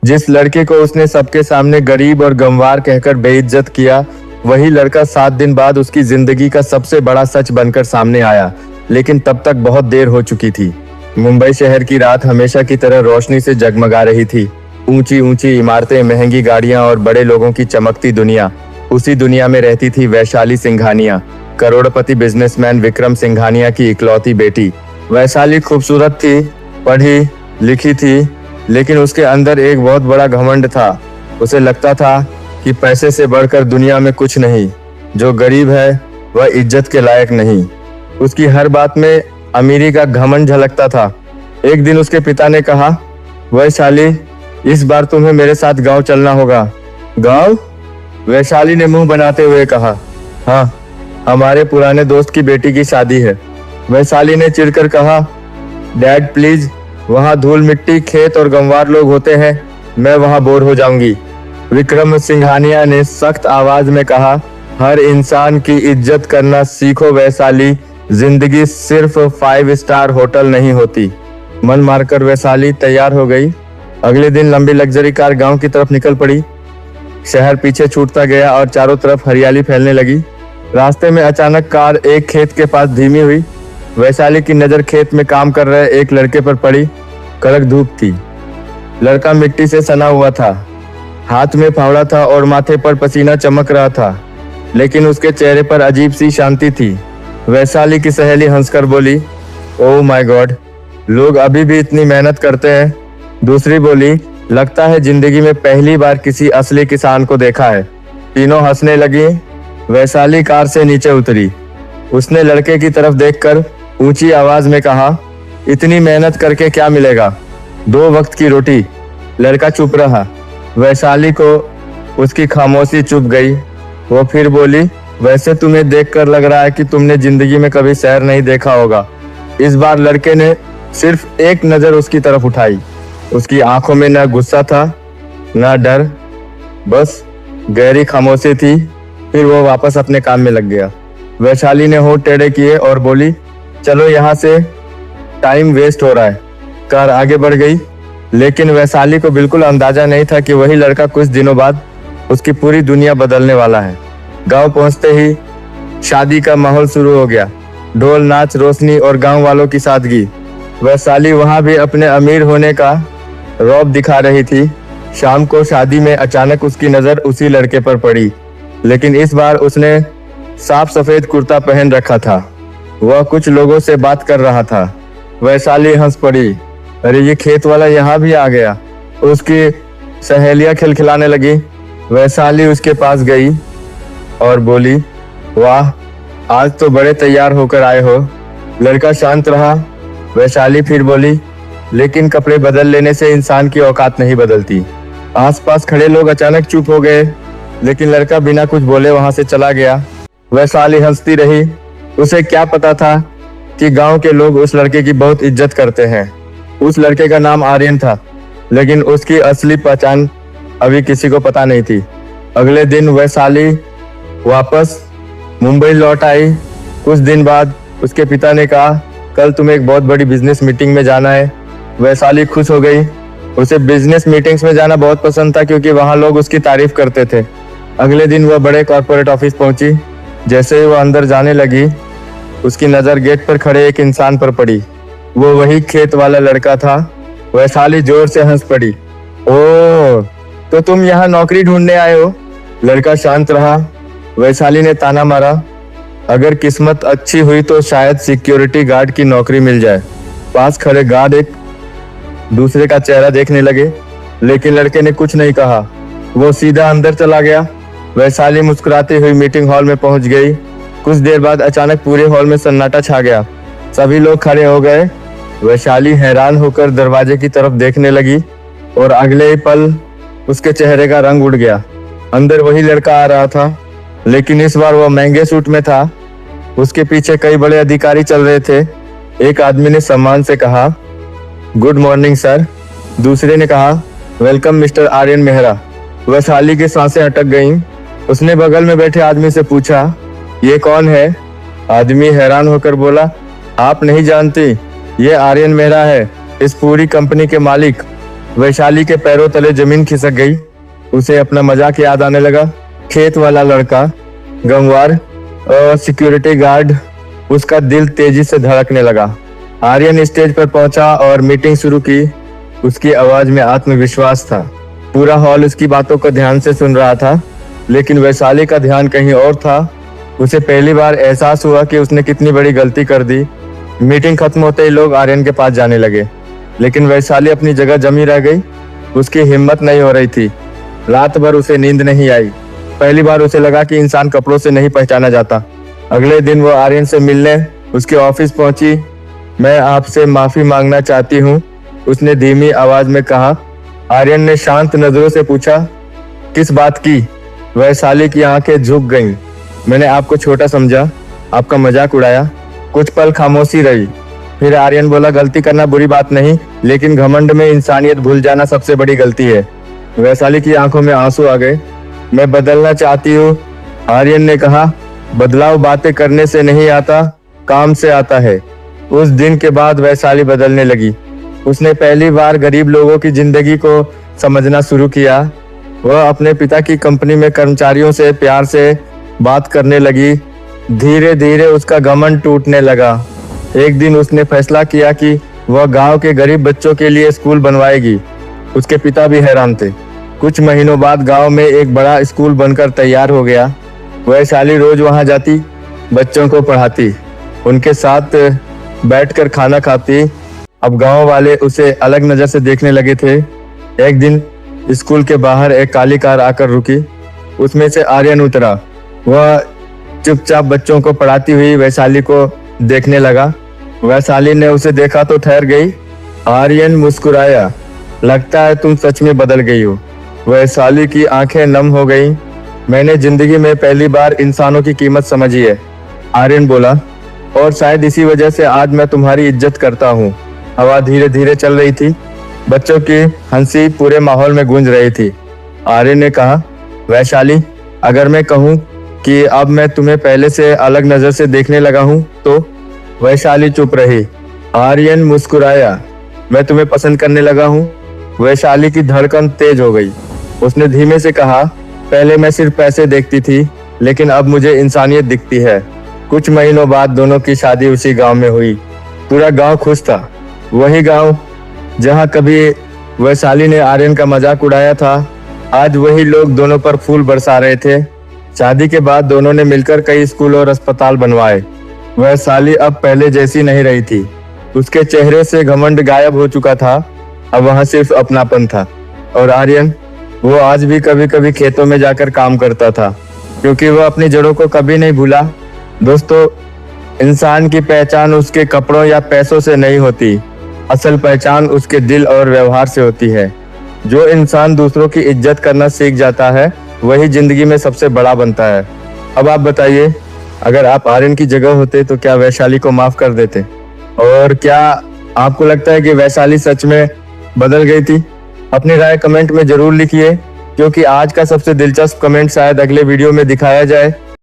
जिस लड़के को उसने सबके सामने गरीब और गंवार कहकर बेइज्जत किया, वही लड़का 7 दिन बाद उसकी जिंदगी का सबसे बड़ा सच बनकर सामने आया। लेकिन तब तक बहुत देर हो चुकी थी। मुंबई शहर की रात हमेशा की तरह रोशनी से जगमगा रही थी। ऊंची ऊंची इमारतें, महंगी गाड़ियां और बड़े लोगों की चमकती दुनिया। उसी दुनिया में रहती थी वैशाली सिंघानिया, करोड़पति बिजनेसमैन विक्रम सिंघानिया की इकलौती बेटी। वैशाली खूबसूरत थी, पढ़ी लिखी थी, लेकिन उसके अंदर एक बहुत बड़ा घमंड था। उसे लगता था कि पैसे से बढ़कर दुनिया में कुछ नहीं। जो गरीब है वह इज्जत के लायक नहीं। उसकी हर बात में अमीरी का घमंड झलकता था। एक दिन उसके पिता ने कहा, वैशाली, इस बार तुम्हें मेरे साथ गांव चलना होगा। गांव? वैशाली ने मुंह बनाते हुए कहा, हाँ, हमारे पुराने दोस्त की बेटी की शादी है। वैशाली ने चिढ़कर कहा, डैड प्लीज, वहाँ धूल मिट्टी, खेत और गंवार लोग होते हैं, मैं वहाँ बोर हो जाऊंगी। विक्रम सिंघानिया ने सख्त आवाज में कहा, हर इंसान की इज्जत करना सीखो वैशाली, जिंदगी सिर्फ 5 स्टार होटल नहीं होती। मन मारकर वैशाली तैयार हो गई। अगले दिन लंबी लग्जरी कार गांव की तरफ निकल पड़ी। शहर पीछे छूटता गया और चारों तरफ हरियाली फैलने लगी। रास्ते में अचानक कार एक खेत के पास धीमी हुई। वैशाली की नजर खेत में काम कर रहे एक लड़के पर पड़ी। कड़क धूप थी। लड़का मिट्टी से सना हुआ था, हाथ में फावड़ा था और माथे पर पसीना चमक रहा था, लेकिन उसके चेहरे पर अजीब सी शांति थी। वैशाली की सहेली हंसकर बोली, ओह माय गॉड, लोग अभी भी इतनी मेहनत करते हैं। दूसरी बोली, लगता है जिंदगी में पहली बार किसी असली किसान को देखा है। तीनों हंसने लगी। वैशाली कार से नीचे उतरी। उसने लड़के की तरफ देखकर ऊंची आवाज में कहा, इतनी मेहनत करके क्या मिलेगा? 2 वक्त की रोटी। लड़का चुप रहा। वैशाली को उसकी खामोशी चुप गई। वो फिर बोली, वैसे तुम्हें देखकर लग रहा है कि तुमने जिंदगी में कभी शहर नहीं देखा होगा। इस बार लड़के ने सिर्फ एक नजर उसकी तरफ उठाई। उसकी आंखों में न गुस्सा था न डर, बस गहरी खामोशी थी। फिर वो वापस अपने काम में लग गया। वैशाली ने होंठ टेढ़े किए और बोली, चलो यहाँ से, टाइम वेस्ट हो रहा है। कार आगे बढ़ गई, लेकिन वैशाली को बिल्कुल अंदाजा नहीं था कि वही लड़का कुछ दिनों बाद उसकी पूरी दुनिया बदलने वाला है। गांव पहुंचते ही शादी का माहौल शुरू हो गया। ढोल, नाच, रोशनी और गांव वालों की सादगी। वैशाली वहां भी अपने अमीर होने का रौब दिखा रही थी। शाम को शादी में अचानक उसकी नजर उसी लड़के पर पड़ी, लेकिन इस बार उसने साफ सफेद कुर्ता पहन रखा था। वह कुछ लोगों से बात कर रहा था। वैशाली हंस पड़ी, अरे ये खेत वाला यहाँ भी आ गया। उसकी सहेलियां खिलखिलाने लगी। वैशाली उसके पास गई और बोली, वाह, आज तो बड़े तैयार होकर आए हो। लड़का शांत रहा। वैशाली फिर बोली, लेकिन कपड़े बदल लेने से इंसान की औकात नहीं बदलती। आसपास खड़े लोग अचानक चुप हो गए, लेकिन लड़का बिना कुछ बोले वहां से चला गया। वैशाली हंसती रही। उसे क्या पता था कि गांव के लोग उस लड़के की बहुत इज्जत करते हैं। उस लड़के का नाम आर्यन था, लेकिन उसकी असली पहचान अभी किसी को पता नहीं थी। अगले दिन वैशाली वापस मुंबई लौट आई। कुछ दिन बाद उसके पिता ने कहा, कल तुम्हें एक बहुत बड़ी बिजनेस मीटिंग में जाना है। वैशाली खुश हो गई। उसे बिजनेस मीटिंग्स में जाना बहुत पसंद था, क्योंकि वहां लोग उसकी तारीफ करते थे। अगले दिन वह बड़े कॉर्पोरेट ऑफिस पहुंची। जैसे ही वह अंदर जाने लगी, उसकी नजर गेट पर खड़े एक इंसान पर पड़ी। वो वही खेत वाला लड़का था। वैशाली जोर से हंस पड़ी। ओह, तो तुम यहाँ नौकरी ढूंढने आए हो? लड़का शांत रहा। वैशाली ने ताना मारा, अगर किस्मत अच्छी हुई तो शायद सिक्योरिटी गार्ड की नौकरी मिल जाए। पास खड़े गार्ड एक दूसरे का चेहरा देखने लगे, लेकिन लड़के ने कुछ नहीं कहा। वो सीधा अंदर चला गया। वैशाली मुस्कुराती हुई मीटिंग हॉल में पहुंच गई। कुछ देर बाद अचानक पूरे हॉल में सन्नाटा छा गया। सभी लोग खड़े हो गए। वैशाली हैरान होकर दरवाजे की तरफ देखने लगी और अगले ही पल उसके चेहरे का रंग उड़ गया। अंदर वही लड़का आ रहा था, लेकिन इस बार वह महंगे सूट में था। उसके पीछे कई बड़े अधिकारी चल रहे थे। एक आदमी ने सम्मान से कहा, गुड मॉर्निंग सर। दूसरे ने कहा, वेलकम मिस्टर आर्यन मेहरा। वैशाली की सांसें अटक गईं। उसने बगल में बैठे आदमी से पूछा, ये कौन है? आदमी हैरान होकर बोला, आप नहीं जानती, ये आर्यन मेहरा है, इस पूरी कंपनी के मालिक। वैशाली के पैरों तले जमीन खिसक गई। उसे अपना मजाक याद आने लगा। खेत वाला लड़का, गंवार और सिक्योरिटी गार्ड, उसका दिल तेजी से धड़कने लगा। आर्यन स्टेज पर पहुंचा और मीटिंग शुरू की। उसकी आवाज में आत्मविश्वास था। पूरा हॉल उसकी बातों को ध्यान से सुन रहा था, लेकिन वैशाली का ध्यान कहीं और था। उसे पहली बार एहसास हुआ कि उसने कितनी बड़ी गलती कर दी। मीटिंग खत्म होते ही लोग आर्यन के पास जाने लगे, लेकिन वैशाली अपनी जगह जमी रह गई। उसकी हिम्मत नहीं हो रही थी। रात भर उसे नींद नहीं आई। पहली बार उसे लगा कि इंसान कपड़ों से नहीं पहचाना जाता। अगले दिन वो आर्यन से मिलने उसके ऑफिस पहुंची। मैं आपसे माफी मांगना चाहती हूँ, उसने धीमी आवाज में कहा। आर्यन ने शांत नजरों से पूछा, किस बात की? वैशाली की आंखें झुक गईं। मैंने आपको छोटा समझा, आपका मजाक उड़ाया। कुछ पल खामोशी रही। फिर आर्यन बोला, गलती करना बुरी बात नहीं, लेकिन घमंड में इंसानियत भूल जाना सबसे बड़ी गलती है। वैशाली की आंखों में आंसू आ गए। मैं बदलना चाहती हूँ, आर्यन ने कहा। बदलाव बातें करने से नहीं आता, काम से आता है। उस दिन के बाद वैशाली बदलने लगी। उसने पहली बार गरीब लोगों की जिंदगी को समझना शुरू किया। वह अपने पिता की कंपनी में कर्मचारियों से प्यार से बात करने लगी। धीरे धीरे उसका घमंड टूटने लगा। एक दिन उसने फैसला किया कि वह गांव के गरीब बच्चों के लिए स्कूल बनवाएगी। उसके पिता भी हैरान थे। कुछ महीनों बाद गांव में एक बड़ा स्कूल बनकर तैयार हो गया। वैशाली रोज वहां जाती, बच्चों को पढ़ाती, उनके साथ बैठकर खाना खाती। अब गांव वाले उसे अलग नजर से देखने लगे थे। एक दिन स्कूल के बाहर एक काली कार आकर रुकी। उसमें से आर्यन उतरा। वह चुपचाप बच्चों को पढ़ाती हुई वैशाली को देखने लगा। वैशाली ने उसे देखा तो ठहर गई। आर्यन मुस्कुराया, लगता है तुम सच में बदल गई हो। वैशाली की आंखें नम हो गईं। मैंने जिंदगी में पहली बार इंसानों की कीमत समझी है, आर्यन बोला, और शायद इसी वजह से आज मैं तुम्हारी इज्जत करता हूँ। हवा धीरे धीरे चल रही थी। बच्चों की हंसी पूरे माहौल में गूंज रही थी। आर्यन ने कहा, वैशाली, अगर मैं कहूँ कि अब मैं तुम्हें पहले से अलग नजर से देखने लगा हूँ तो? वैशाली चुप रही। आर्यन मुस्कुराया, मैं तुम्हें पसंद करने लगा हूँ। वैशाली की धड़कन तेज हो गई। उसने धीमे से कहा, पहले मैं सिर्फ पैसे देखती थी, लेकिन अब मुझे इंसानियत दिखती है। कुछ महीनों बाद दोनों की शादी उसी गांव में हुई। पूरा गांव खुश था। वही गांव जहां कभी वैशाली ने आर्यन का मजाक उड़ाया था, आज वही लोग दोनों पर फूल बरसा रहे थे। शादी के बाद दोनों ने मिलकर कई स्कूल और अस्पताल बनवाए। वैशाली अब पहले जैसी नहीं रही थी। उसके चेहरे से घमंड गायब हो चुका था। अब वहां सिर्फ अपनापन था। और आर्यन, वो आज भी कभी कभी खेतों में जाकर काम करता था, क्योंकि वह अपनी जड़ों को कभी नहीं भूला। दोस्तों, इंसान की पहचान उसके कपड़ों या पैसों से नहीं होती। असल पहचान उसके दिल और व्यवहार से होती है। जो इंसान दूसरों की इज्जत करना सीख जाता है, वही जिंदगी में सबसे बड़ा बनता है। अब आप बताइए, अगर आप आर्यन की जगह होते तो क्या वैशाली को माफ कर देते? और क्या आपको लगता है कि वैशाली सच में बदल गई थी? अपनी राय कमेंट में जरूर लिखिए, क्योंकि आज का सबसे दिलचस्प कमेंट शायद अगले वीडियो में दिखाया जाए।